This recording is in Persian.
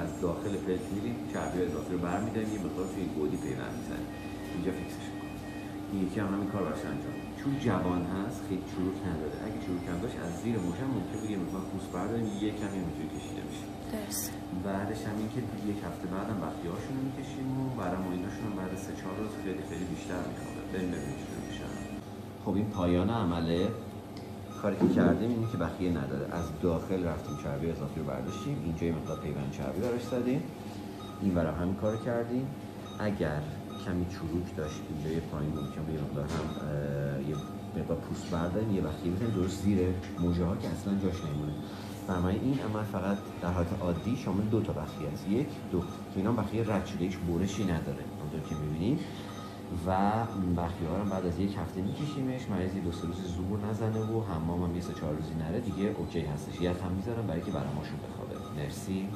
از داخل پلک میریم چربی اضافی رو برمی‌داریم، یه مقدار توی گودی پیوند می‌زنیم، اینجا فیکسش می‌کنیم. این یکی هم همین کار براش انجام میدیم. چون جوان هست خیلی چروک نداره، اگه چروک هم داشت از زیر موش هم ممکنه یه مقدار پوست برداریم، یه کمی اینجوری کشیده میشه. درست. بعدش هم این که یک هفته بعدم بخیه‌هاشون رو می‌کشیم و برای مایناشون هم بعد 3-4 روز خیلی بیشتر می‌خوابه. ببینیم چطور میشن. خب این پایان عمله. کاری که کردیم اینه که بخیه نداره، از داخل رفتیم چربی اضافی رو برداشتیم، اینجا یه مقدار پیوند چربی براش زدیم، این ورا همین کارو کردیم. اگر کمی چروک داشت اینجا یه پایین ممکنه یه مقدار هم یه مقدار پوست برداریم، یه بخیه بزنیم درست زیر موجه ها که اصلا جاش نمونه. برای این عمل فقط در حالت عادی شامل 2 تا بخیه است، 1 2 که اینا بخیه رد شده، هیچ برشی نداره همونطور که می‌بینید. و بخیه ها رو بعد از 1 هفته میکشیمش، مریضی 2-3 روز زور نزنه و حمام هم 3-4 روزی نره دیگه اوکی هستش. یه هم میذارم برای که براماشون بخوابه. مرسی.